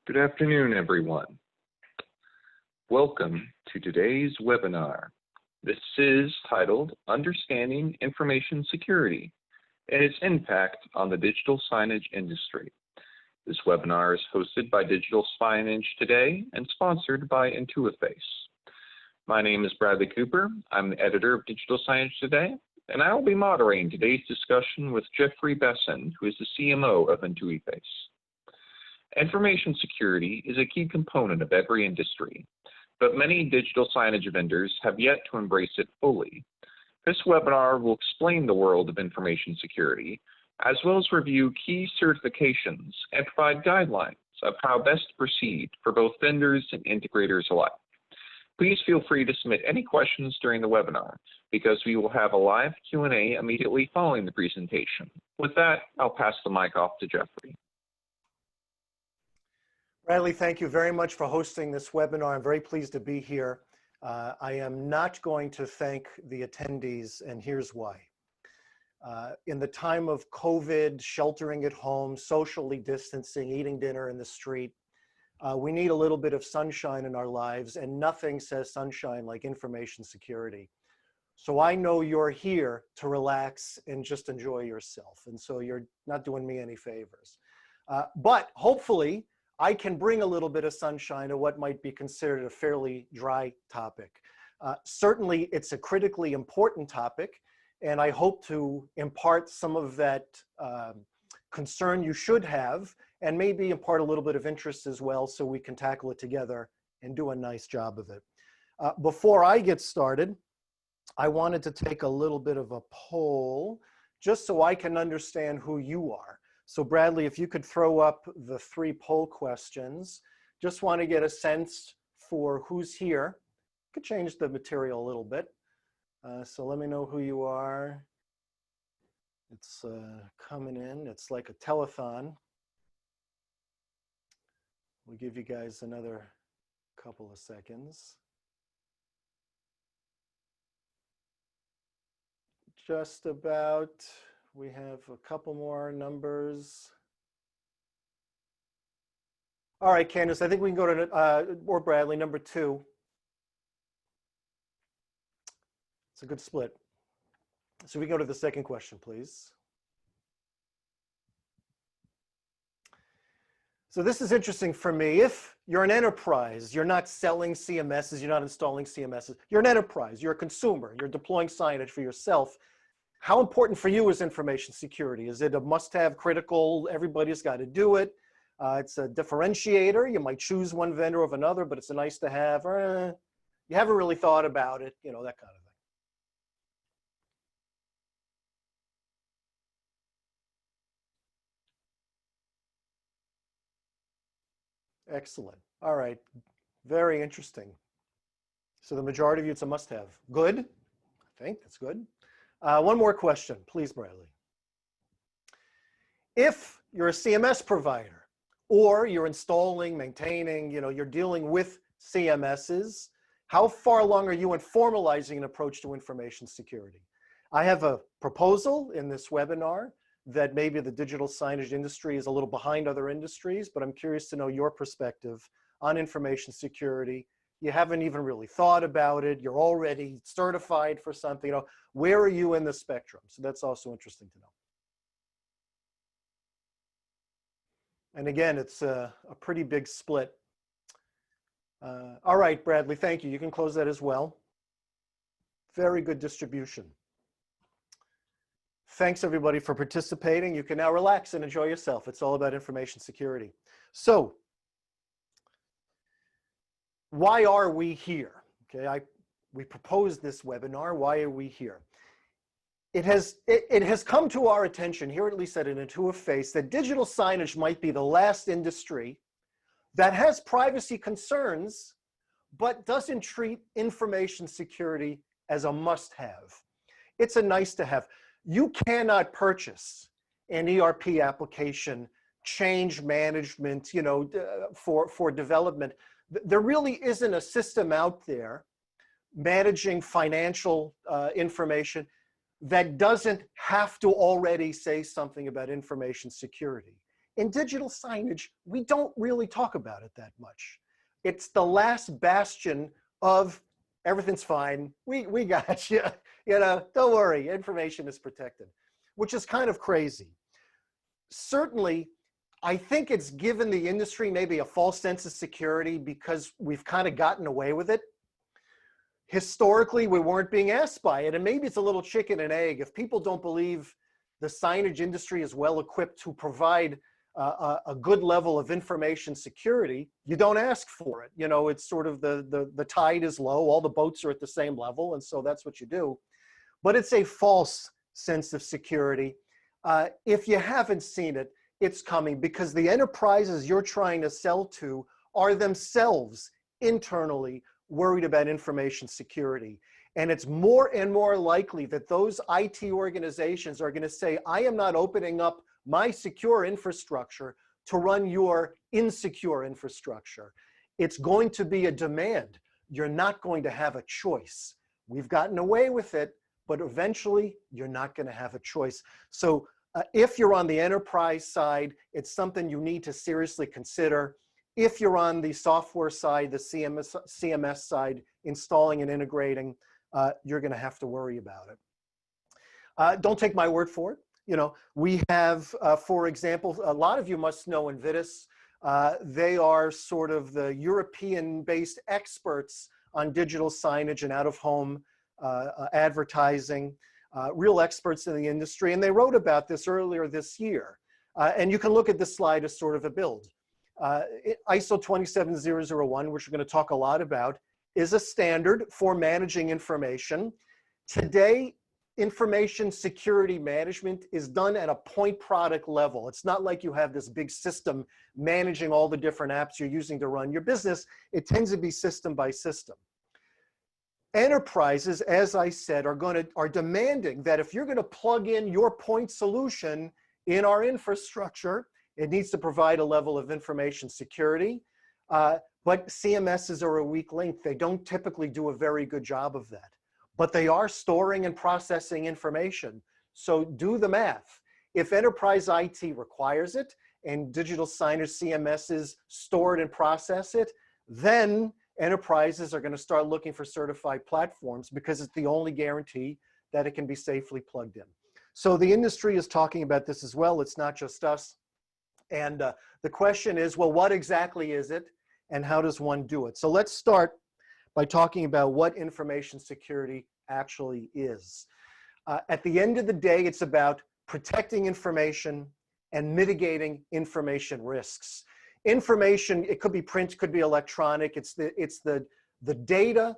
Good afternoon, everyone. Welcome to today's webinar. This is titled Understanding Information Security and its Impact on the Digital Signage Industry. This webinar is hosted by Digital Signage Today and sponsored by Intuiface. My name is Bradley Cooper. I'm the editor of Digital Signage Today, and I will be moderating today's discussion with Jeffrey Besson, who is the CMO of Intuiface. Information security is a key component of every industry, but many digital signage vendors have yet to embrace it fully. This webinar will explain the world of information security, as well as review key certifications and provide guidelines of how best to proceed for both vendors and integrators alike. Please feel free to submit any questions during the webinar, because we will have a live Q&A immediately following the presentation. With that, I'll pass the mic off to Jeffrey. Bradley, thank you very much for hosting this webinar. I'm very pleased to be here. I am not going to thank the attendees, and here's why. In the time of COVID, sheltering at home, socially distancing, eating dinner in the street, we need a little bit of sunshine in our lives, and nothing says sunshine like information security. So I know you're here to relax and just enjoy yourself, and so you're not doing me any favors. But hopefully, I can bring a little bit of sunshine to what might be considered a fairly dry topic. Certainly, it's a critically important topic, and I hope to impart some of that concern you should have, and maybe impart a little bit of interest as well, so we can tackle it together and do a nice job of it. Before I get started, I wanted to take a little bit of a poll, just so I can understand who you are. So Bradley, if you could throw up the 3 poll questions, just want to get a sense for who's here. Could change the material a little bit. So let me know who you are. It's coming in. It's like a telethon. We'll give you guys another couple of seconds. Just about. We have a couple more numbers. All right, Candace, I think we can go to, or Bradley, number 2. It's a good split. So we go to the second question, please. So this is interesting for me. If you're an enterprise, you're not selling CMSs, you're not installing CMSs, you're an enterprise, you're a consumer, you're deploying signage for yourself. How important for you is information security? Is it a must-have, critical, everybody's got to do it? It's a differentiator. You might choose one vendor over another, but it's a nice to have. You haven't really thought about it, you know, that kind of thing. Excellent. All right. Very interesting. So the majority of you, it's a must-have. Good. I think that's good. One more question, please, Bradley. If you're a CMS provider, or you're installing, maintaining, you know, you're dealing with CMSs, how far along are you in formalizing an approach to information security? I have a proposal in this webinar that maybe the digital signage industry is a little behind other industries, but I'm curious to know your perspective on information security. You haven't even really thought about it. You're already certified for something. You know, where are you in the spectrum? So that's also interesting to know. And again, it's a pretty big split. All right, Bradley, thank you. You can close that as well. Very good distribution. Thanks, everybody, for participating. You can now relax and enjoy yourself. It's all about information security. So, why are we here? Okay, we proposed this webinar. Why are we here? It has come to our attention here, at least at Intuiface, that digital signage might be the last industry that has privacy concerns, but doesn't treat information security as a must-have. It's a nice-to-have. You cannot purchase an ERP application, change management, you know, for development. There really isn't a system out there managing financial information that doesn't have to already say something about information security. In digital signage, we don't really talk about it that much. It's the last bastion of everything's fine. We got you. You know, don't worry, information is protected, which is kind of crazy. Certainly, I think it's given the industry maybe a false sense of security because we've kind of gotten away with it. Historically, we weren't being asked by it, and maybe it's a little chicken and egg. If people don't believe the signage industry is well equipped to provide a good level of information security, you don't ask for it. You know, it's sort of the tide is low, all the boats are at the same level, and so that's what you do. But it's a false sense of security. If you haven't seen it, it's coming because the enterprises you're trying to sell to are themselves internally worried about information security. And it's more and more likely that those IT organizations are going to say, I am not opening up my secure infrastructure to run your insecure infrastructure. It's going to be a demand. You're not going to have a choice. We've gotten away with it, but eventually you're not going to have a choice. So if you're on the enterprise side, it's something you need to seriously consider. If you're on the software side, the CMS side, installing and integrating, you're going to have to worry about it. Don't take my word for it. You know, we have, for example, a lot of you must know Intuiface. They are sort of the European-based experts on digital signage and out-of-home advertising, real experts in the industry. And they wrote about this earlier this year. And you can look at this slide as sort of a build. ISO 27001, which we're going to talk a lot about, is a standard for managing information. Today, information security management is done at a point product level. It's not like you have this big system managing all the different apps you're using to run your business. It tends to be system by system. Enterprises, as I said, are demanding that if you're going to plug in your point solution in our infrastructure, it needs to provide a level of information security. But CMSs are a weak link. They don't typically do a very good job of that. But they are storing and processing information. So do the math. If enterprise IT requires it and digital signage CMSs store it and process it, then enterprises are going to start looking for certified platforms because it's the only guarantee that it can be safely plugged in. So the industry is talking about this as well. It's not just us. And the question is, well, what exactly is it and how does one do it? So let's start by talking about what information security actually is. At the end of the day, it's about protecting information and mitigating information risks. Information, it could be print, could be electronic. It's the data,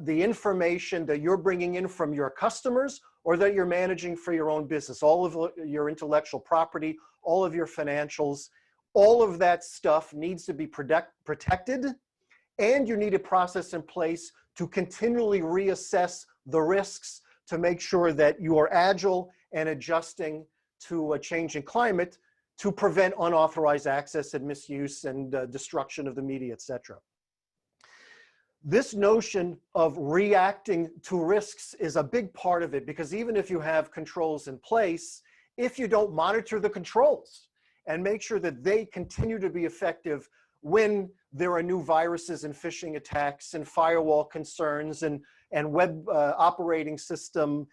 the information that you're bringing in from your customers or that you're managing for your own business, all of your intellectual property, all of your financials, all of that stuff needs to be protected, and you need a process in place to continually reassess the risks to make sure that you are agile and adjusting to a changing climate to prevent unauthorized access and misuse and destruction of the media, et cetera. This notion of reacting to risks is a big part of it because even if you have controls in place, if you don't monitor the controls and make sure that they continue to be effective when there are new viruses and phishing attacks and firewall concerns and web operating system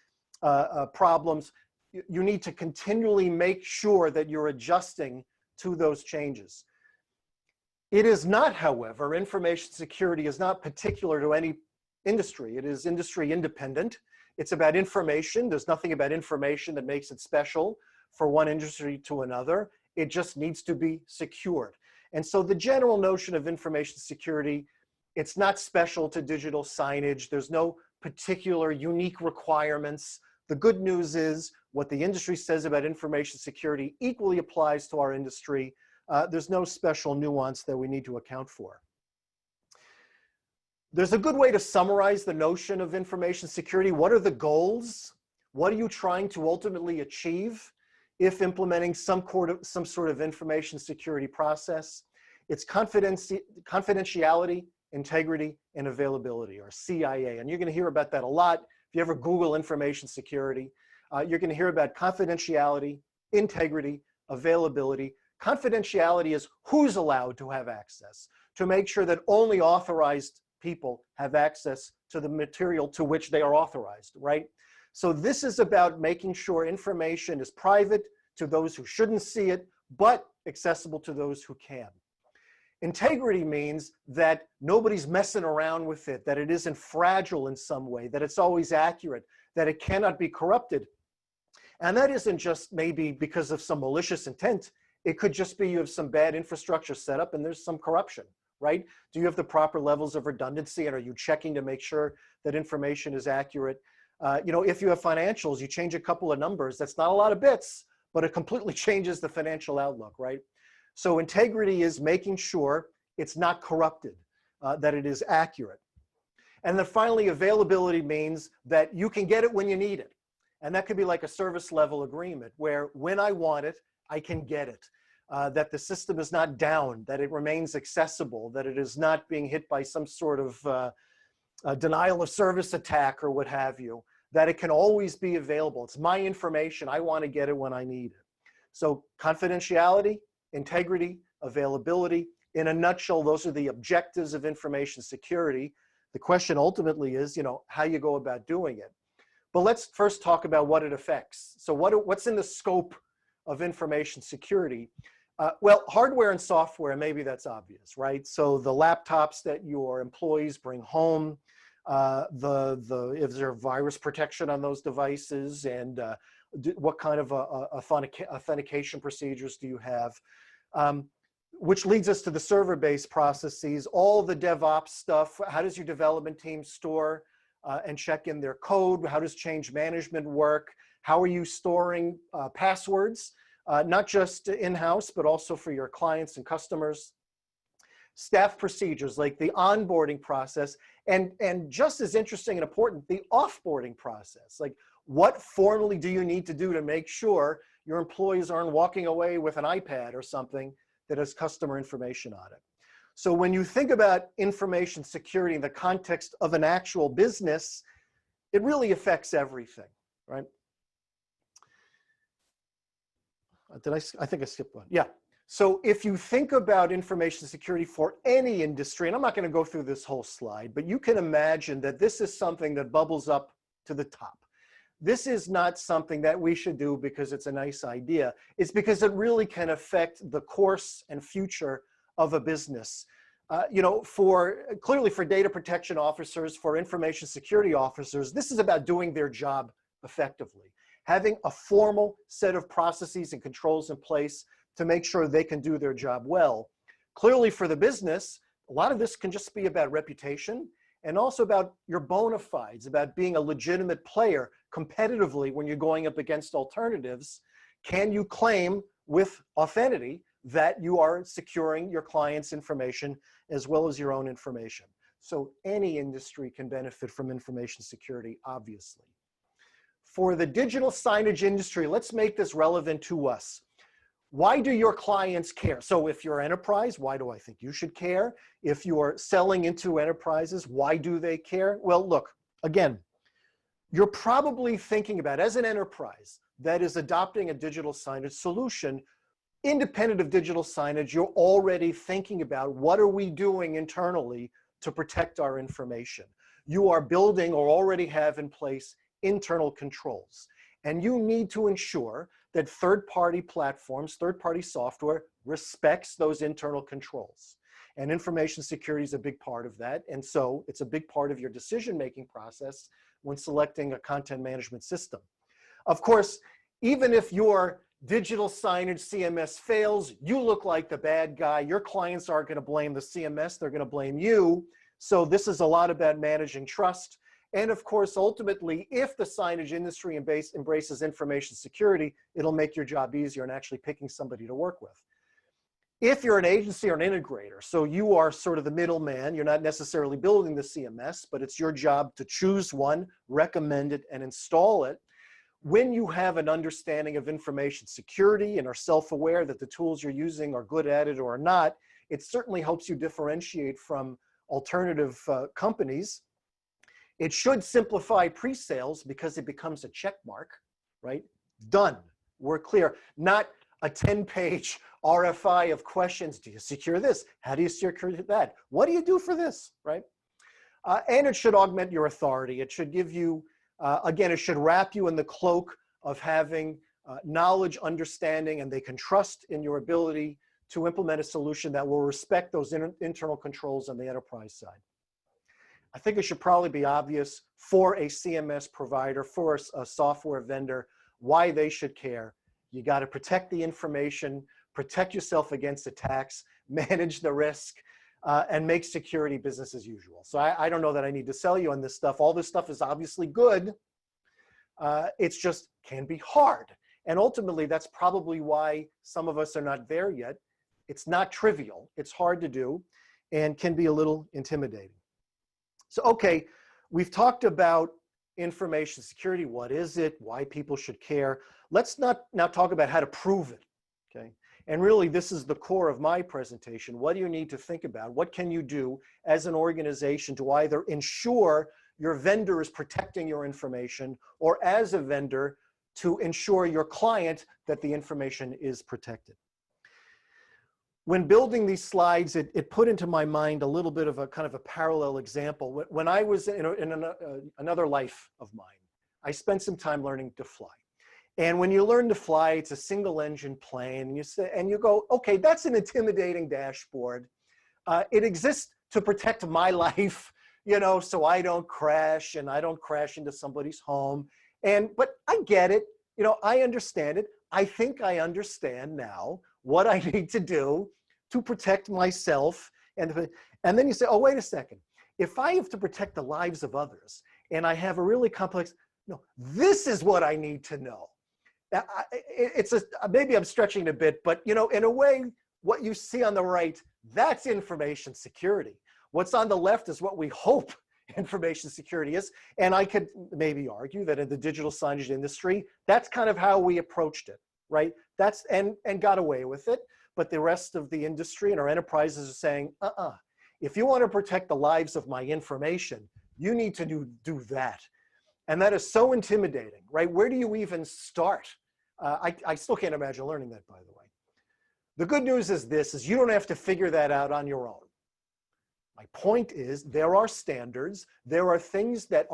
problems, you need to continually make sure that you're adjusting to those changes. It is not, however, information security is not particular to any industry. It is industry independent. It's about information. There's nothing about information that makes it special for one industry to another. It just needs to be secured. And so the general notion of information security, it's not special to digital signage. There's no particular unique requirements. The good news is what the industry says about information security equally applies to our industry. There's no special nuance that we need to account for. There's a good way to summarize the notion of information security. What are the goals? What are you trying to ultimately achieve if implementing some sort of information security process? It's confidentiality, integrity, and availability, or CIA. And you're going to hear about that a lot. If you ever Google information security, you're going to hear about confidentiality, integrity, availability. Confidentiality is who's allowed to have access, to make sure that only authorized people have access to the material to which they are authorized, right? So this is about making sure information is private to those who shouldn't see it, but accessible to those who can. Integrity means that nobody's messing around with it, that it isn't fragile in some way, that it's always accurate, that it cannot be corrupted. And that isn't just maybe because of some malicious intent. It could just be you have some bad infrastructure set up and there's some corruption, right? Do you have the proper levels of redundancy, and are you checking to make sure that information is accurate? You know, if you have financials, you change a couple of numbers, that's not a lot of bits, but it completely changes the financial outlook, right? So integrity is making sure it's not corrupted, that it is accurate. And then finally, availability means that you can get it when you need it. And that could be like a service level agreement where when I want it, I can get it. That the system is not down, that it remains accessible, that it is not being hit by some sort of denial of service attack or what have you, that it can always be available. It's my information. I want to get it when I need it. So confidentiality, integrity, availability. In a nutshell, those are the objectives of information security. The question ultimately is, you know, how you go about doing it. But let's first talk about what it affects. So what's in the scope of information security? Well, hardware and software, maybe that's obvious, right? So the laptops that your employees bring home, if there's virus protection on those devices, and what kind of authentication procedures do you have? Which leads us to the server-based processes, all the DevOps stuff. How does your development team store and check in their code? How does change management work? How are you storing passwords, not just in-house, but also for your clients and customers? Staff procedures like the onboarding process, and just as interesting and important, the offboarding process. Like, what formally do you need to do to make sure your employees aren't walking away with an iPad or something that has customer information on it? So when you think about information security in the context of an actual business, it really affects everything, right? I think I skipped one. Yeah. So if you think about information security for any industry, and I'm not going to go through this whole slide, but you can imagine that this is something that bubbles up to the top. This is not something that we should do because it's a nice idea. It's because it really can affect the course and future of a business. You know, clearly for data protection officers, for information security officers, this is about doing their job effectively. Having a formal set of processes and controls in place to make sure they can do their job well. Clearly for the business, a lot of this can just be about reputation and also about your bona fides, about being a legitimate player competitively when you're going up against alternatives. Can you claim with authenticity that you are securing your client's information as well as your own information? So any industry can benefit from information security, obviously. For the digital signage industry, let's make this relevant to us. Why do your clients care? So if you're enterprise, why do I think you should care? If you're selling into enterprises, why do they care? Well, look, again, you're probably thinking about, as an enterprise that is adopting a digital signage solution, independent of digital signage, you're already thinking about what are we doing internally to protect our information. You are building or already have in place internal controls. And you need to ensure that third-party platforms, third-party software respects those internal controls. And information security is a big part of that. And so it's a big part of your decision-making process when selecting a content management system. Of course, even if your digital signage CMS fails, you look like the bad guy. Your clients aren't going to blame the CMS, they're going to blame you. So this is a lot about managing trust. And of course, ultimately, if the signage industry embraces information security, it'll make your job easier in actually picking somebody to work with. If you're an agency or an integrator, so you are sort of the middleman, you're not necessarily building the CMS, but it's your job to choose one, recommend it, and install it. When you have an understanding of information security and are self-aware that the tools you're using are good at it or not, it certainly helps you differentiate from alternative companies. It should simplify pre-sales because it becomes a check mark, right? Done, we're clear. Not a 10-page RFI of questions. Do you secure this? How do you secure that? What do you do for this, right? And it should augment your authority. It should give you, again, it should wrap you in the cloak of having knowledge, understanding, and they can trust in your ability to implement a solution that will respect those internal controls on the enterprise side. I think it should probably be obvious for a CMS provider, for a software vendor, why they should care. You got to protect the information, protect yourself against attacks, manage the risk, and make security business as usual. So I don't know that I need to sell you on this stuff. All this stuff is obviously good. It's just can be hard. And ultimately, that's probably why some of us are not there yet. It's not trivial. It's hard to do and can be a little intimidating. So, okay, we've talked about information security. What is it? Why people should care. Let's now talk about how to prove it, okay? And really, this is the core of my presentation. What do you need to think about? What can you do as an organization to either ensure your vendor is protecting your information, or as a vendor, to ensure your client that the information is protected? When building these slides, it put into my mind a little bit of a kind of a parallel example. When I was in another life of mine, I spent some time learning to fly. And when you learn to fly, it's a single engine plane, and you go, okay, that's an intimidating dashboard. It exists to protect my life, you know, so I don't crash and I don't crash into somebody's home. But I get it, you know, I understand it. I think I understand now what I need to do to protect myself. And then you say, oh, wait a second. If I have to protect the lives of others and I have a really complex, no, this is what I need to know. Maybe I'm stretching it a bit, but you know, in a way, what you see on the right, that's information security. What's on the left is what we hope information security is. And I could maybe argue that in the digital signage industry, that's kind of how we approached it, right? And got away with it. But the rest of the industry and our enterprises are saying, if you want to protect the lives of my information, you need to do that. And that is so intimidating, right? Where do you even start? I still can't imagine learning that, by the way. The good news is this, is you don't have to figure that out on your own. My point is there are standards, there are things that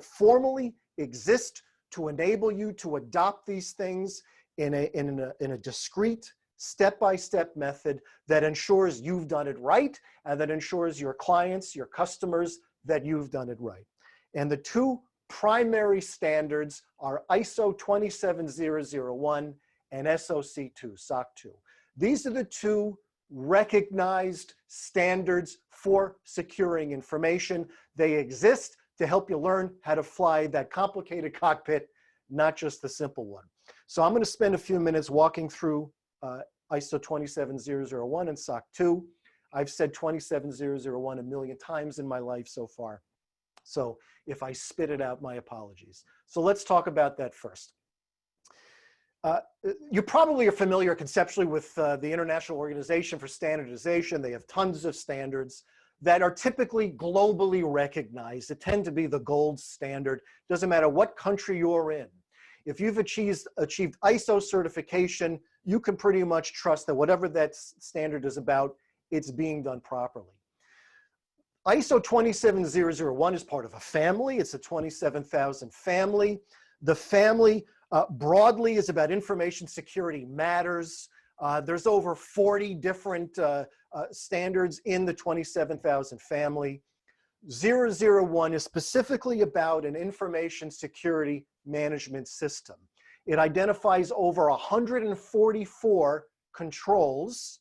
formally exist to enable you to adopt these things in a discrete, step-by-step method that ensures you've done it right and that ensures your clients, your customers, that you've done it right. And the two primary standards are ISO 27001 and SOC2, SOC 2. These are the two recognized standards for securing information. They exist to help you learn how to fly that complicated cockpit, not just the simple one. So I'm going to spend a few minutes walking through ISO 27001 and SOC 2. I've said 27001 a million times in my life so far. So if I spit it out, my apologies. So let's talk about that first. You probably are familiar conceptually with the International Organization for Standardization. They have tons of standards that are typically globally recognized. They tend to be the gold standard. Doesn't matter what country you're in. If you've achieved ISO certification, you can pretty much trust that whatever that standard is about, it's being done properly. ISO 27001 is part of a family. It's a 27,000 family. The family broadly is about information security matters. There's over 40 different standards in the 27,000 family. 001 is specifically about an information security management system. It identifies over 144 controls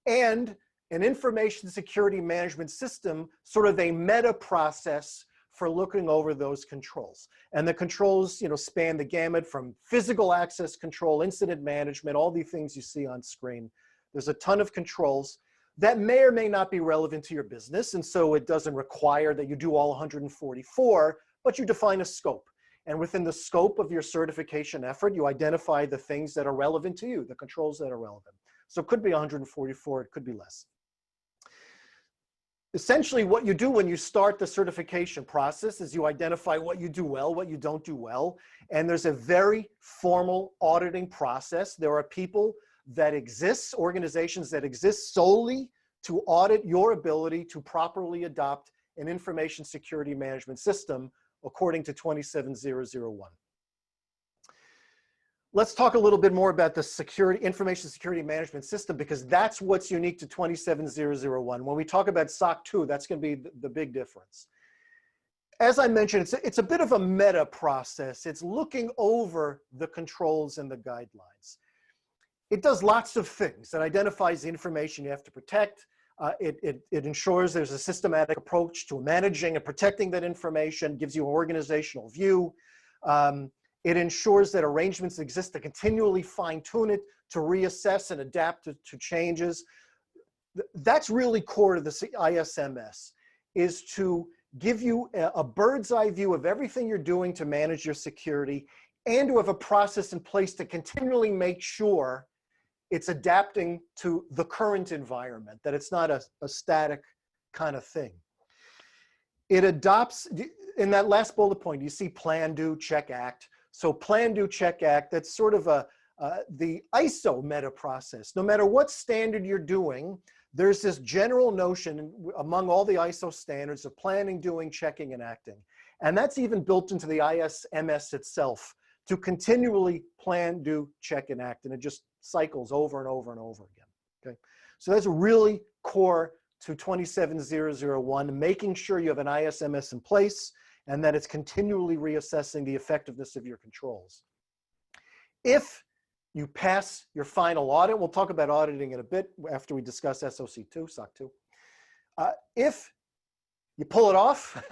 and an information security management system, sort of a meta process for looking over those controls. And the controls, you know, span the gamut from physical access control, incident management, all the things you see on screen. There's a ton of controls that may or may not be relevant to your business. And so it doesn't require that you do all 144, but you define a scope. And within the scope of your certification effort, you identify the things that are relevant to you, the controls that are relevant. So it could be 144, it could be less. Essentially, what you do when you start the certification process is you identify what you do well, what you don't do well. And there's a very formal auditing process. There are people that exists, organizations that exist solely to audit your ability to properly adopt an information security management system according to 27001. Let's talk a little bit more about the information security management system, because that's what's unique to 27001. When we talk about SOC 2, that's going to be the big difference. As I mentioned, it's a bit of a meta process. It's looking over the controls and the guidelines. It does lots of things. It identifies the information you have to protect. It ensures there's a systematic approach to managing and protecting that information, gives you an organizational view. It ensures that arrangements exist to continually fine-tune it, to reassess and adapt to changes. That's really core to the ISMS, is to give you a bird's eye view of everything you're doing to manage your security, and to have a process in place to continually make sure it's adapting to the current environment, that it's not a static kind of thing. It adopts, in that last bullet point, you see plan, do, check, act. So plan, do, check, act, that's sort of the ISO meta process. No matter what standard you're doing, there's this general notion among all the ISO standards of planning, doing, checking, and acting. And that's even built into the ISMS itself, to continually plan, do, check, and act. And it just cycles over and over and over again. Okay? So that's really core to 27001, making sure you have an ISMS in place and that it's continually reassessing the effectiveness of your controls. If you pass your final audit, we'll talk about auditing in a bit after we discuss SOC2, SOC 2. If you pull it off,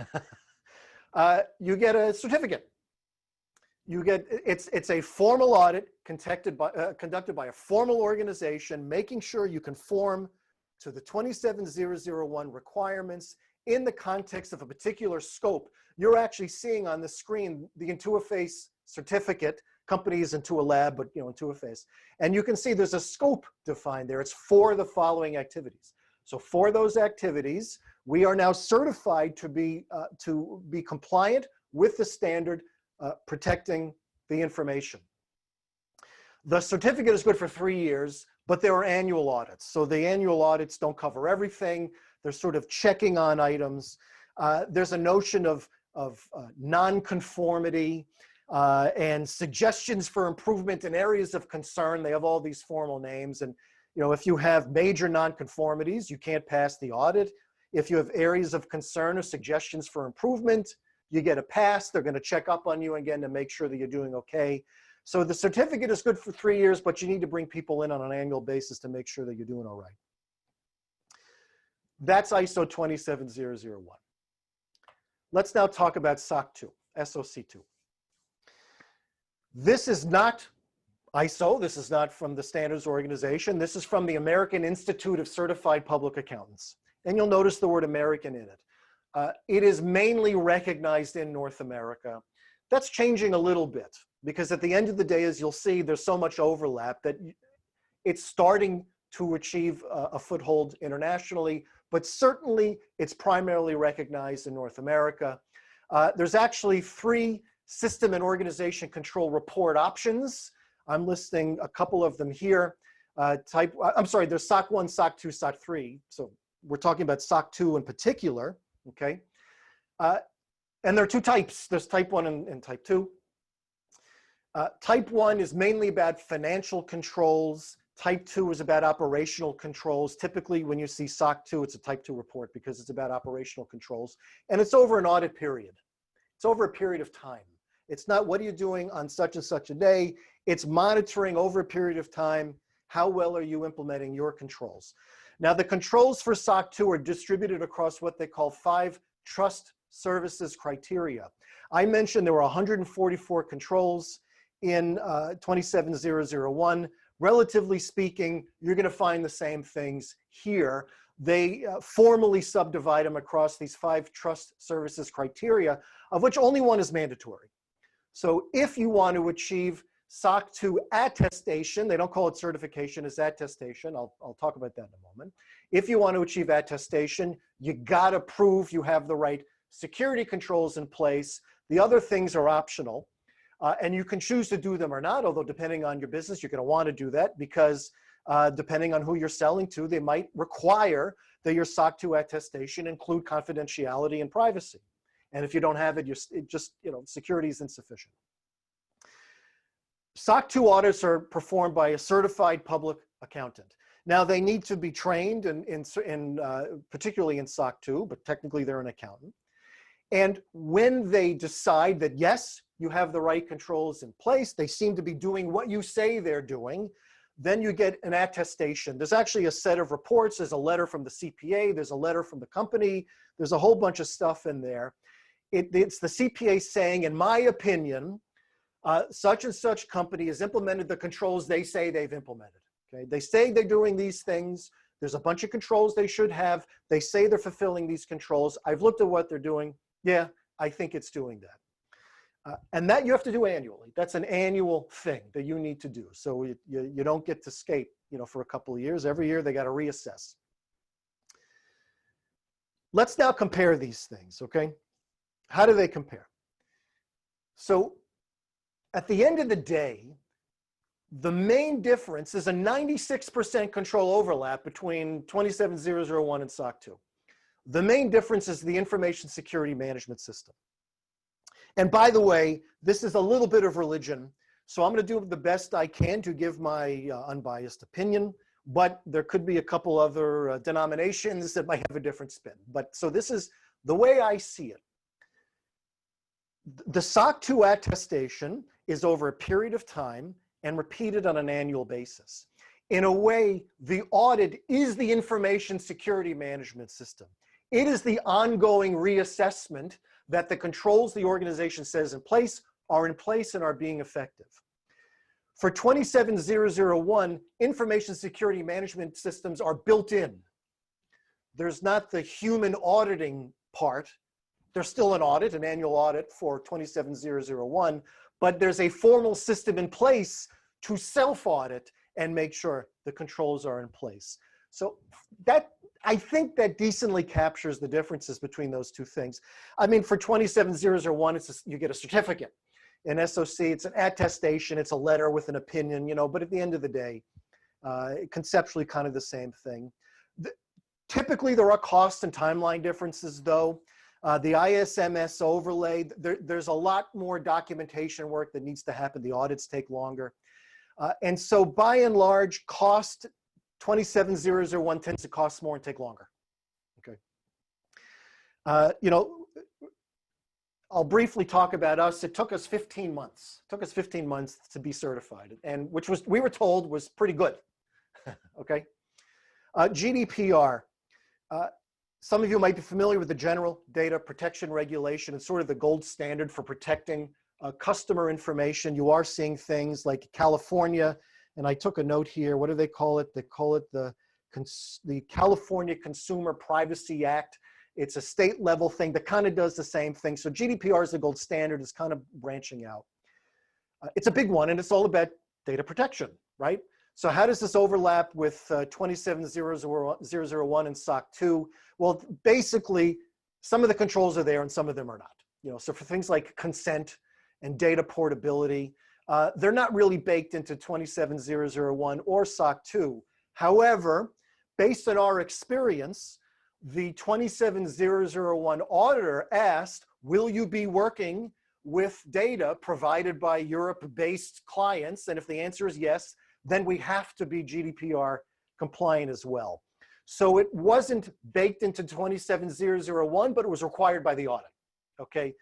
you get a certificate. It's a formal audit conducted by a formal organization, making sure you conform to the 27001 requirements in the context of a particular scope. You're actually seeing on the screen the Intuiface certificate. Company is Intuilab, but Intuiface. And you can see there's a scope defined there. It's for the following activities. So for those activities, we are now certified to be compliant with the standard protecting the information. The certificate is good for 3 years, but there are annual audits. So the annual audits don't cover everything. They're sort of checking on items. There's a notion of non-conformity and suggestions for improvement in areas of concern. They have all these formal names. And if you have major non-conformities, you can't pass the audit. If you have areas of concern or suggestions for improvement, you get a pass. They're going to check up on you again to make sure that you're doing okay. So the certificate is good for 3 years, but you need to bring people in on an annual basis to make sure that you're doing all right. That's ISO 27001. Let's now talk about SOC 2, SOC 2. This is not ISO. This is not from the standards organization. This is from the American Institute of Certified Public Accountants. And you'll notice the word American in it. It is mainly recognized in North America. That's changing a little bit, because at the end of the day, as you'll see, there's so much overlap that it's starting to achieve a foothold internationally, but certainly it's primarily recognized in North America. There's actually 3 system and organization control report options. I'm listing a couple of them here. There's SOC 1, SOC 2, SOC 3. So we're talking about SOC 2 in particular, okay? And there are 2 types. There's type 1 and type 2. Type 1 is mainly about financial controls. Type 2 is about operational controls. Typically, when you see SOC 2, it's a type 2 report because it's about operational controls. And it's over an audit period. It's over a period of time. It's not what are you doing on such and such a day. It's monitoring over a period of time. How well are you implementing your controls? Now, the controls for SOC 2 are distributed across what they call 5 trust services criteria. I mentioned there were 144 controls in 27001. Relatively speaking, you're going to find the same things here. They formally subdivide them across these 5 trust services criteria, of which only one is mandatory. So if you want to achieve SOC 2 attestation, they don't call it certification, it's attestation. I'll talk about that in a moment. If you want to achieve attestation, you got to prove you have the right security controls in place. The other things are optional. And you can choose to do them or not, although depending on your business, you're going to want to do that because depending on who you're selling to, they might require that your SOC 2 attestation include confidentiality and privacy. And if you don't have it, security is insufficient. SOC 2 audits are performed by a certified public accountant. Now, they need to be trained particularly in SOC 2, but technically they're an accountant. And when they decide that, yes, you have the right controls in place, they seem to be doing what you say they're doing, then you get an attestation. There's actually a set of reports. There's a letter from the CPA. There's a letter from the company. There's a whole bunch of stuff in there. It's the CPA saying, in my opinion, such and such company has implemented the controls they say they've implemented. Okay? They say they're doing these things. There's a bunch of controls they should have. They say they're fulfilling these controls. I've looked at what they're doing. Yeah, I think it's doing that. And that you have to do annually. That's an annual thing that you need to do. So you don't get to skate, for a couple of years. Every year they got to reassess. Let's now compare these things, okay? How do they compare? So at the end of the day, the main difference is a 96% control overlap between 27001 and SOC 2. The main difference is the information security management system. And by the way, this is a little bit of religion, so I'm going to do the best I can to give my unbiased opinion, but there could be a couple other denominations that might have a different spin. But so this is the way I see it. The SOC 2 attestation is over a period of time and repeated on an annual basis. In a way, the audit is the information security management system. It is the ongoing reassessment that the controls the organization says are in place and are being effective. For 27001, information security management systems are built in. There's not the human auditing part. There's still an annual audit for 27001, but there's a formal system in place to self-audit and make sure the controls are in place. So I think that decently captures the differences between those two things. I mean, for 27001, you get a certificate. In SOC, it's an attestation. It's a letter with an opinion, but at the end of the day, conceptually kind of the same thing. Typically, there are cost and timeline differences, though. The ISMS overlay, there's a lot more documentation work that needs to happen. The audits take longer. And so by and large, 27001 tends to cost more and take longer. Okay. I'll briefly talk about us. It took us 15 months. It took us 15 months to be certified, and we were told was pretty good. Okay. GDPR. Some of you might be familiar with the General Data Protection Regulation. It's sort of the gold standard for protecting customer information. You are seeing things like California, and I took a note here. What do they call it? They call it the California Consumer Privacy Act. It's a state level thing that kind of does the same thing. So GDPR is the gold standard. It's kind of branching out. It's a big one, and it's all about data protection, right? So how does this overlap with 27001 and SOC 2? Well, basically, some of the controls are there and some of them are not. So for things like consent and data portability, they're not really baked into 27001 or SOC 2. However, based on our experience, the 27001 auditor asked, will you be working with data provided by Europe-based clients? And if the answer is yes, then we have to be GDPR compliant as well. So it wasn't baked into 27001, but it was required by the audit, okay?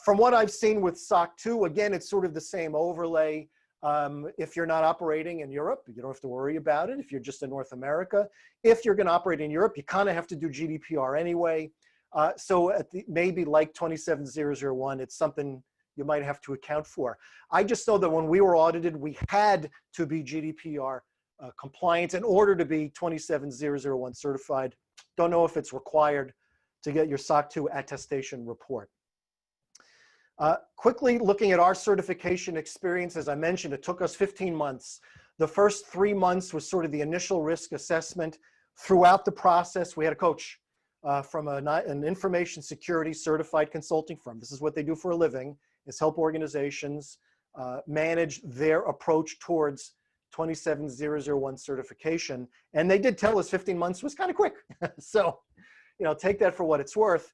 From what I've seen with SOC 2, again, it's sort of the same overlay. If you're not operating in Europe, you don't have to worry about it. If you're just in North America, if you're gonna operate in Europe, you kind of have to do GDPR anyway. So maybe like 27001, it's something you might have to account for. I just know that when we were audited, we had to be GDPR compliant in order to be 27001 certified. Don't know if it's required to get your SOC 2 attestation report. Quickly looking at our certification experience, as I mentioned, it took us 15 months. The first 3 months was sort of the initial risk assessment. Throughout the process, we had a coach from an information security certified consulting firm. This is what they do for a living, is help organizations manage their approach towards 27001 certification. And they did tell us 15 months was kind of quick. So, you know, take that for what it's worth.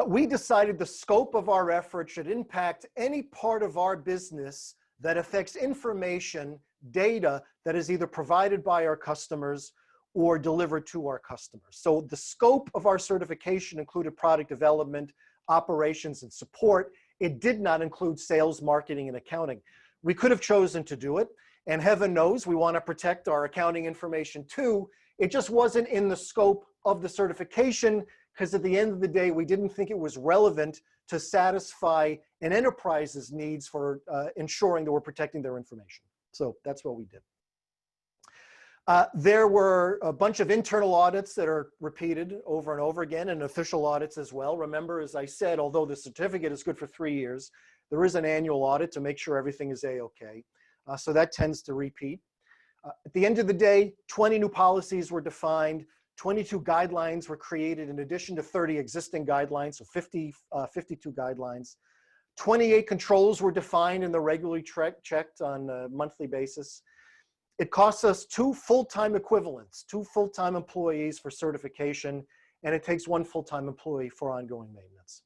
We decided the scope of our effort should impact any part of our business that affects information, data that is either provided by our customers or delivered to our customers. So the scope of our certification included product development, operations, and support. It did not include sales, marketing, and accounting. We could have chosen to do it, and heaven knows we want to protect our accounting information too. It just wasn't in the scope of the certification, because at the end of the day, we didn't think it was relevant to satisfy an enterprise's needs for ensuring that we're protecting their information. So that's what we did. There were a bunch of internal audits that are repeated over and over again, and official audits as well. Remember, as I said, although the certificate is good for 3 years, there is an annual audit to make sure everything is A-OK. So that tends to repeat. At the end of the day, 20 new policies were defined, 22 guidelines were created in addition to 30 existing guidelines, so 52 guidelines. 28 controls were defined and they're regularly checked on a monthly basis. It costs us 2 full-time equivalents, 2 full-time employees for certification, and it takes 1 full-time employee for ongoing maintenance.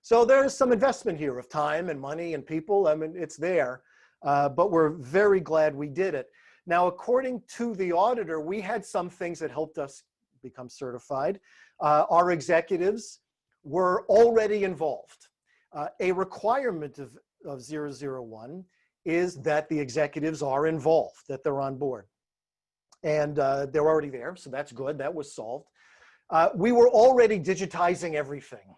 So there's some investment here of time and money and people. I mean, it's there, but we're very glad we did it. Now, according to the auditor, we had some things that helped us become certified. Our executives were already involved. A requirement of 001 is that the executives are involved, that they're on board. And they're already there, so that's good. That was solved. We were already digitizing everything.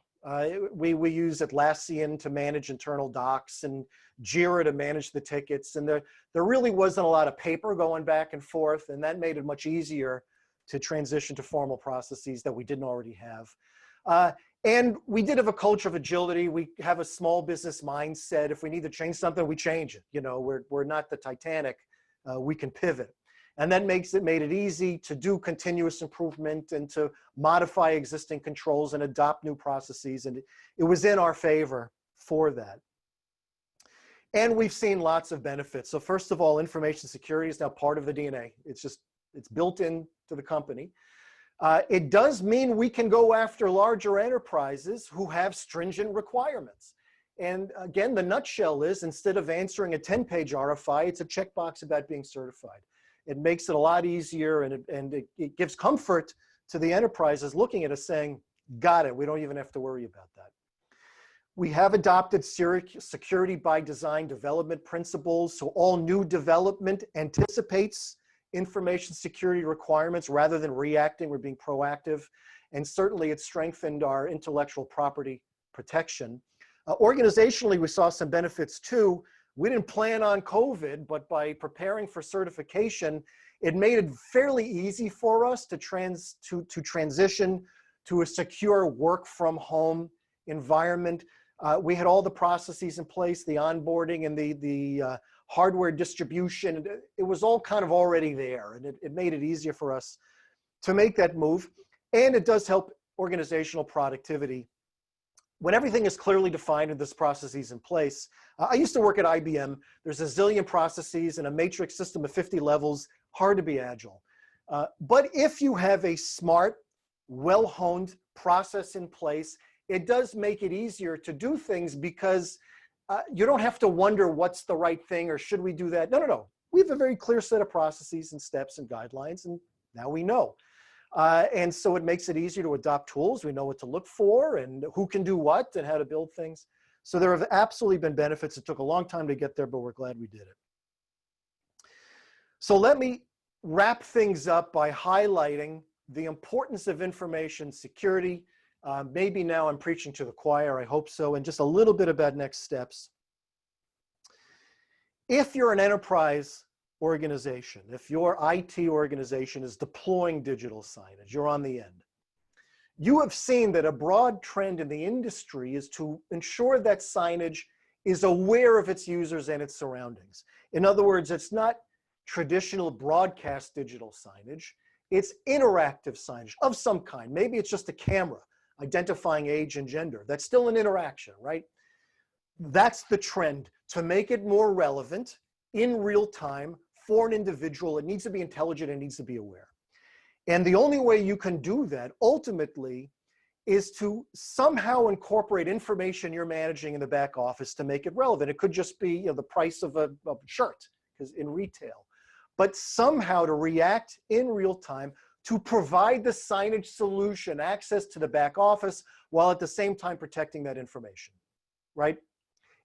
We use Atlassian to manage internal docs and Jira to manage the tickets. And there really wasn't a lot of paper going back and forth, and that made it much easier to transition to formal processes that we didn't already have. And we did have a culture of agility. We have a small business mindset. If we need to change something, we change it. You know, we're not the Titanic. We can pivot. And that made it easy to do continuous improvement and to modify existing controls and adopt new processes. And it was in our favor for that. And we've seen lots of benefits. So first of all, information security is now part of the DNA. It's built into the company. It does mean we can go after larger enterprises who have stringent requirements. And again, the nutshell is instead of answering a 10-page RFI, it's a checkbox about being certified. It makes it a lot easier, and it gives comfort to the enterprises looking at us saying, got it, we don't even have to worry about that. We have adopted security by design development principles, so all new development anticipates information security requirements rather than reacting. We're being proactive, and certainly it strengthened our intellectual property protection. Organizationally, we saw some benefits too. We didn't plan on COVID, but by preparing for certification, it made it fairly easy for us to transition to a secure work from home environment. We had all the processes in place, the onboarding and the hardware distribution. It was all kind of already there, and it made it easier for us to make that move. And it does help organizational productivity. When everything is clearly defined and this processes in place, I used to work at IBM. There's a zillion processes and a matrix system of 50 levels, hard to be agile. But if you have a smart, well-honed process in place, it does make it easier to do things because you don't have to wonder what's the right thing or should we do that? No. We have a very clear set of processes and steps and guidelines, and now we know. And so it makes it easier to adopt tools. We know what to look for and who can do what and how to build things. So there have absolutely been benefits. It took a long time to get there, but we're glad we did it. So let me wrap things up by highlighting the importance of information security. Maybe now I'm preaching to the choir, I hope so, and just a little bit about next steps. If you're an enterprise organization, if your IT organization is deploying digital signage, you're on the end. You have seen that a broad trend in the industry is to ensure that signage is aware of its users and its surroundings. In other words, it's not traditional broadcast digital signage, it's interactive signage of some kind. Maybe it's just a camera identifying age and gender. That's still an interaction, right? That's the trend, to make it more relevant in real time for an individual. It needs to be intelligent, it needs to be aware. And the only way you can do that ultimately is to somehow incorporate information you're managing in the back office to make it relevant. It could just be, you know, the price of a shirt, because in retail, but somehow to react in real time to provide the signage solution access to the back office while at the same time protecting that information, right?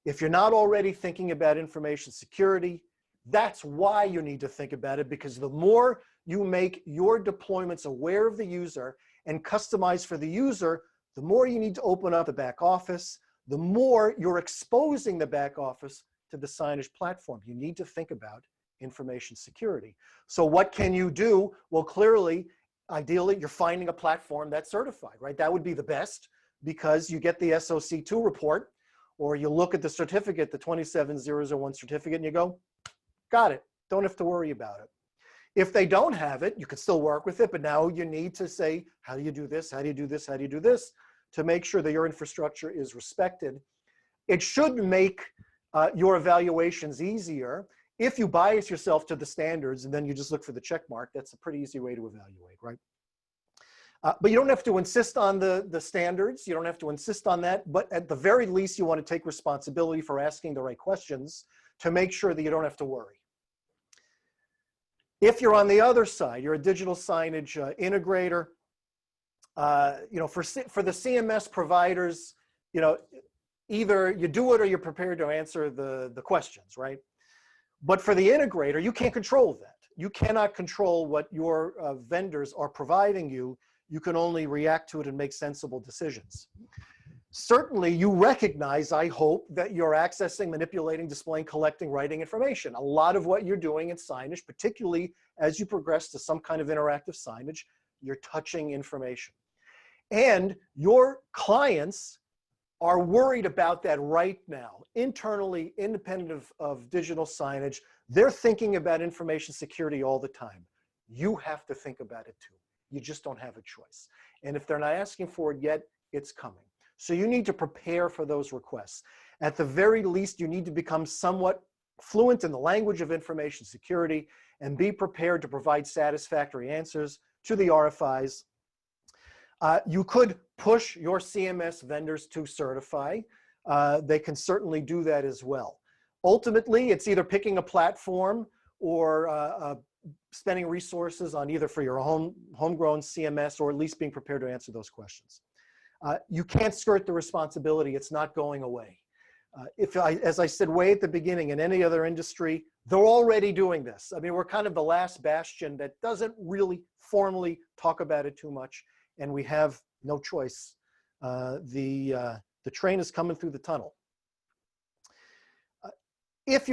If you're not already thinking about information security, that's why you need to think about it, because the more you make your deployments aware of the user and customized for the user, the more you need to open up the back office, the more you're exposing the back office to the signage platform. You need to think about information security. So what can you do? Well, clearly, ideally, you're finding a platform that's certified, right? That would be the best, because you get the SOC2 report, or you look at the certificate, the 27001 certificate, and you go, got it, don't have to worry about it. If they don't have it, you can still work with it, but now you need to say, how do you do this? How do you do this? How do you do this? To make sure that your infrastructure is respected. It should make your evaluations easier. If you bias yourself to the standards and then you just look for the check mark, that's a pretty easy way to evaluate, right? But you don't have to insist on the standards. You don't have to insist on that. But at the very least, you want to take responsibility for asking the right questions to make sure that you don't have to worry. If you're on the other side, you're a digital signage integrator, you know, for the CMS providers, you know, either you do it or you're prepared to answer the questions, right? But for the integrator, you can't control that. You cannot control what your vendors are providing you. You can only react to it and make sensible decisions. Certainly, you recognize, I hope, that you're accessing, manipulating, displaying, collecting, writing information. A lot of what you're doing in signage, particularly as you progress to some kind of interactive signage, you're touching information. And your clients are worried about that right now. Internally, independent of digital signage, they're thinking about information security all the time. You have to think about it too. You just don't have a choice. And if they're not asking for it yet, it's coming. So you need to prepare for those requests. At the very least, you need to become somewhat fluent in the language of information security and be prepared to provide satisfactory answers to the RFIs. You could push your CMS vendors to certify. They can certainly do that as well. Ultimately, it's either picking a platform or spending resources on either for your homegrown CMS, or at least being prepared to answer those questions. You can't skirt the responsibility. It's not going away. As I said way at the beginning, in any other industry, they're already doing this. I mean, we're kind of the last bastion that doesn't really formally talk about it too much, and we have no choice. The train is coming through the tunnel.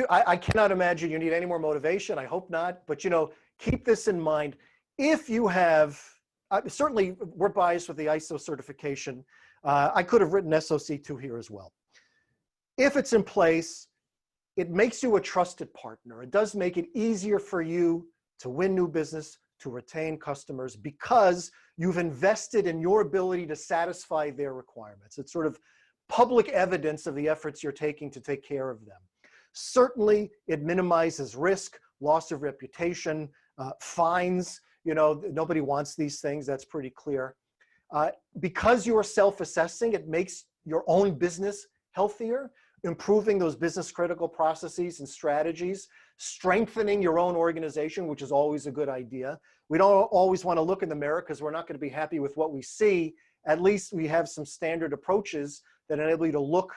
I cannot imagine you need any more motivation. I hope not, but you know, keep this in mind. If you have, certainly we're biased with the ISO certification. I could have written SOC2 here as well. If it's in place, it makes you a trusted partner. It does make it easier for you to win new business, to retain customers, because you've invested in your ability to satisfy their requirements. It's sort of public evidence of the efforts you're taking to take care of them. Certainly, it minimizes risk, loss of reputation, fines. You know, nobody wants these things. That's pretty clear. Because you are self-assessing, it makes your own business healthier, improving those business critical processes and strategies, strengthening your own organization, which is always a good idea. We don't always want to look in the mirror because we're not going to be happy with what we see. At least we have some standard approaches that enable you to look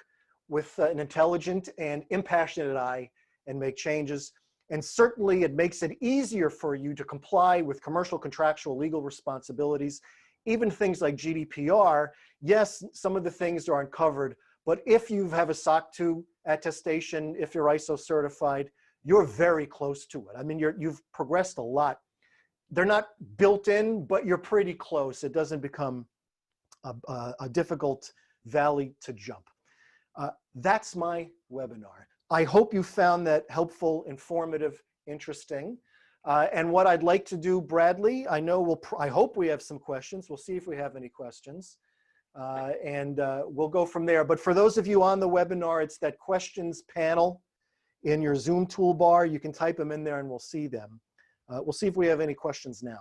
with an intelligent and impassionate eye and make changes. And certainly it makes it easier for you to comply with commercial, contractual, legal responsibilities. Even things like GDPR, yes, some of the things are uncovered, but if you have a SOC 2 attestation, if you're ISO certified, you're very close to it. I mean, you've progressed a lot. They're not built in, but you're pretty close. It doesn't become a difficult valley to jump. That's my webinar. I hope you found that helpful, informative, interesting. And what I'd like to do, Bradley, I hope we have some questions. We'll see if we have any questions. And we'll go from there. But for those of you on the webinar, it's that questions panel in your Zoom toolbar. You can type them in there and we'll see them. We'll see if we have any questions now.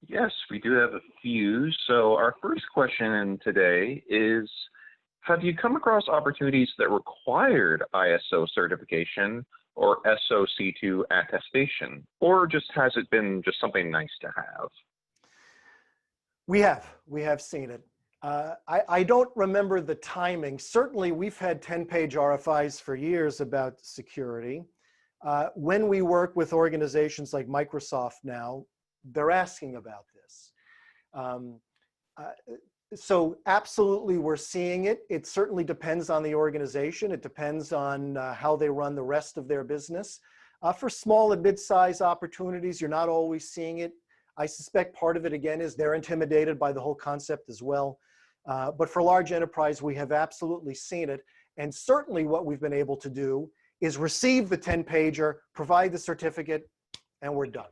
Yes, we do have a few. So our first question today is, have you come across opportunities that required ISO certification or SOC2 attestation, or just has it been just something nice to have? We have seen it. I don't remember the timing. Certainly we've had 10-page RFIs for years about security. When we work with organizations like Microsoft now, they're asking about this. So absolutely we're seeing it. It certainly depends on the organization. It depends on how they run the rest of their business. For small and mid-size opportunities, you're not always seeing it. I suspect part of it, again, is they're intimidated by the whole concept as well. But for large enterprise, we have absolutely seen it. And certainly what we've been able to do is receive the 10-pager, provide the certificate, and we're done.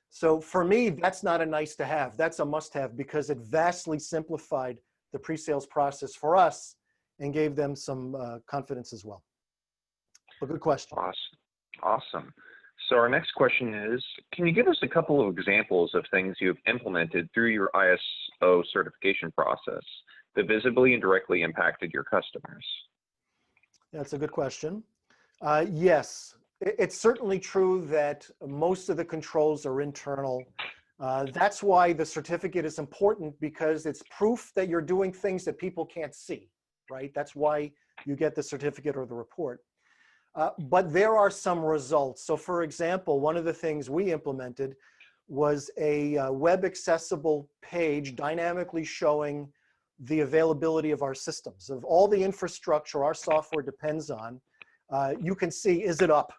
So for me, that's not a nice to have. That's a must-have because it vastly simplified the pre-sales process for us and gave them some confidence as well. A good question. Awesome. So our next question is, can you give us a couple of examples of things you've implemented through your ISO certification process that visibly and directly impacted your customers? That's a good question. Yes, it's certainly true that most of the controls are internal. That's why the certificate is important, because it's proof that you're doing things that people can't see, right? That's why you get the certificate or the report. But there are some results. So for example, one of the things we implemented was a web accessible page dynamically showing the availability of our systems, of all the infrastructure our software depends on. You can see, is it up?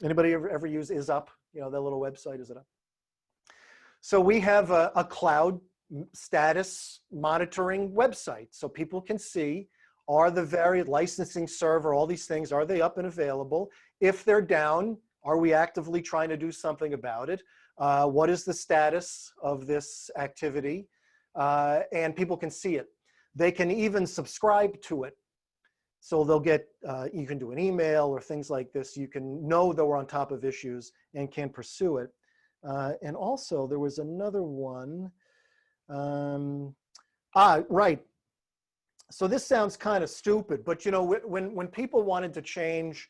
Anybody ever use is up? You know, that little website, is it up? So we have a cloud status monitoring website. So people can see, are the varied licensing server, all these things, are they up and available? If they're down, are we actively trying to do something about it? What is the status of this activity? And people can see it. They can even subscribe to it. So they'll get, you can do an email or things like this. You can know that we're on top of issues and can pursue it. And also there was another one. Right. So this sounds kind of stupid, but you know, when people wanted to change,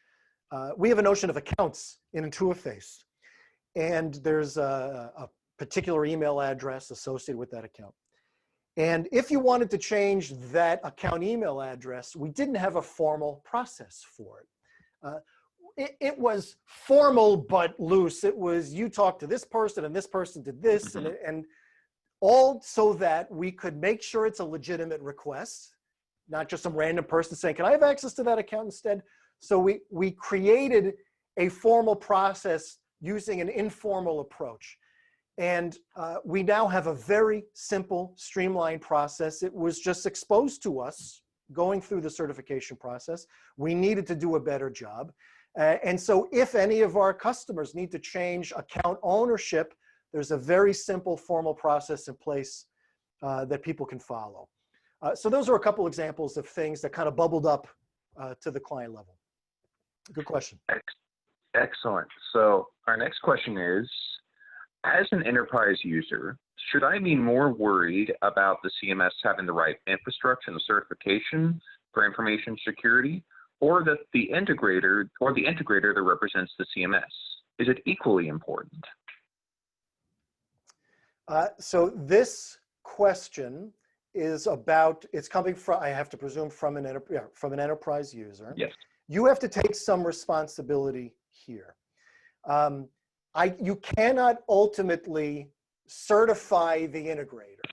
we have a notion of accounts in Intuiface, and there's a particular email address associated with that account. And if you wanted to change that account email address, we didn't have a formal process for it. It was formal but loose. It was, you talk to this person and this person did this, and all so that we could make sure it's a legitimate request, not just some random person saying, can I have access to that account instead? So we created a formal process using an informal approach. And we now have a very simple, streamlined process. It was just exposed to us going through the certification process. We needed to do a better job. And so if any of our customers need to change account ownership, there's a very simple, formal process in place that people can follow. So those are a couple examples of things that kind of bubbled up to the client level. Good question. Excellent. So our next question is, as an enterprise user, should I be more worried about the CMS having the right infrastructure and the certification for information security, or that the integrator that represents the CMS? Is it equally important? So this question is about, it's coming from, I have to presume, from an enterprise user. Yes. You have to take some responsibility here. You cannot ultimately certify the integrator.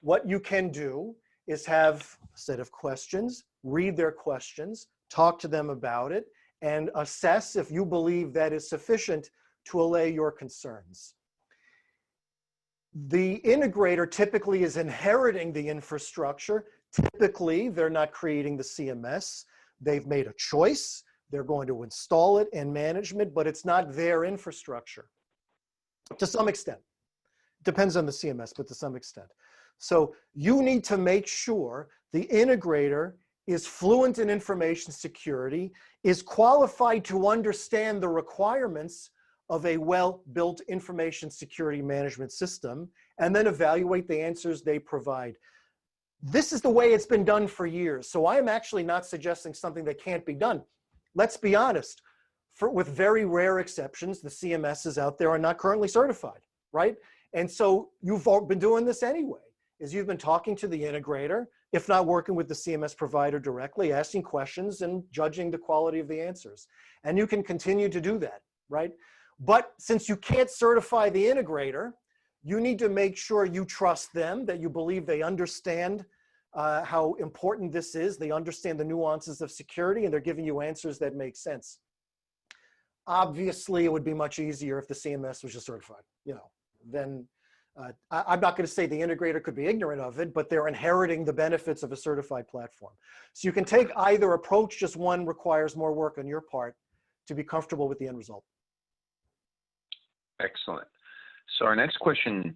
What you can do is have a set of questions, read their questions, talk to them about it, and assess if you believe that is sufficient to allay your concerns. The integrator typically is inheriting the infrastructure. Typically, they're not creating the CMS. They've made a choice. They're going to install it and management, but it's not their infrastructure to some extent. Depends on the CMS, but to some extent. So you need to make sure the integrator is fluent in information security, is qualified to understand the requirements of a well-built information security management system, and then evaluate the answers they provide. This is the way it's been done for years. So I am actually not suggesting something that can't be done. Let's be honest, with very rare exceptions, the CMSs out there are not currently certified, right? And so you've been doing this anyway, is you've been talking to the integrator, if not working with the CMS provider directly, asking questions and judging the quality of the answers. And you can continue to do that, right? But since you can't certify the integrator, you need to make sure you trust them, that you believe they understand how important this is, they understand the nuances of security, and they're giving you answers that make sense. Obviously, it would be much easier if the CMS was just certified, then I'm not going to say the integrator could be ignorant of it, but they're inheriting the benefits of a certified platform. So you can take either approach, just one requires more work on your part to be comfortable with the end result. Excellent. So our next question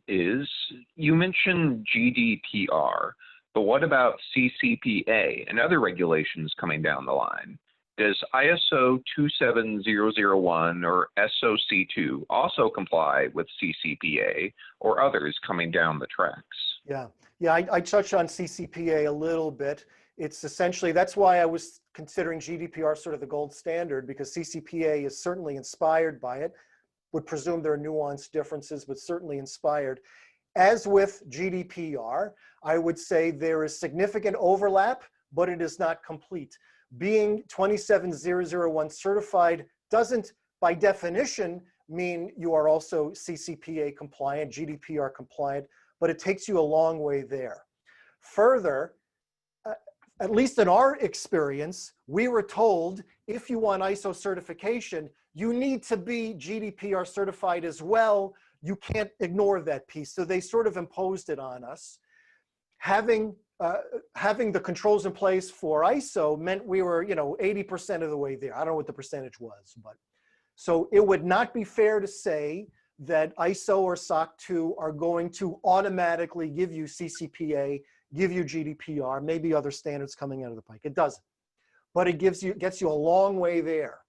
is, you mentioned GDPR, but what about CCPA and other regulations coming down the line? Does ISO 27001 or SOC2 also comply with CCPA or others coming down the tracks? Yeah, I touched on CCPA a little bit. It's essentially, that's why I was considering GDPR sort of the gold standard, because CCPA is certainly inspired by it. Would presume there are nuanced differences, but certainly inspired. As with GDPR, I would say there is significant overlap, but it is not complete. Being 27001 certified doesn't, by definition, mean you are also CCPA compliant, GDPR compliant, but it takes you a long way there. Further, at least in our experience, we were told if you want ISO certification, you need to be GDPR certified as well. You can't ignore that piece. So they sort of imposed it on us. Having the controls in place for ISO meant we were, 80% of the way there. I don't know what the percentage was, but so it would not be fair to say that ISO or SOC 2 are going to automatically give you CCPA, give you GDPR, maybe other standards coming out of the pike. It doesn't, but it gets you a long way there.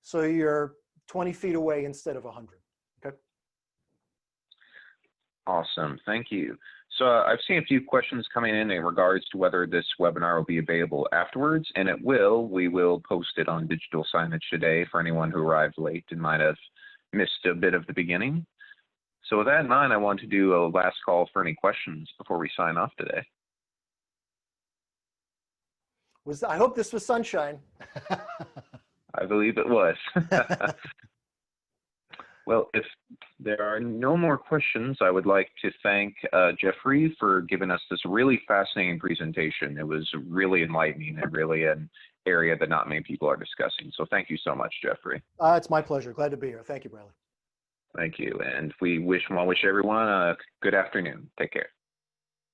So you're 20 feet away instead of 100. Okay. Awesome, thank you. So I've seen a few questions coming in regards to whether this webinar will be available afterwards, and it will. We will post it on Digital Signage today for anyone who arrived late and might have missed a bit of the beginning. So with that in mind, I want to do a last call for any questions before we sign off today. I hope this was sunshine. I believe it was. Well, if there are no more questions, I would like to thank Jeffrey for giving us this really fascinating presentation. It was really enlightening and really an area that not many people are discussing. So thank you so much, Jeffrey. It's my pleasure. Glad to be here. Thank you, Bradley. Thank you. And we want to wish everyone a good afternoon. Take care.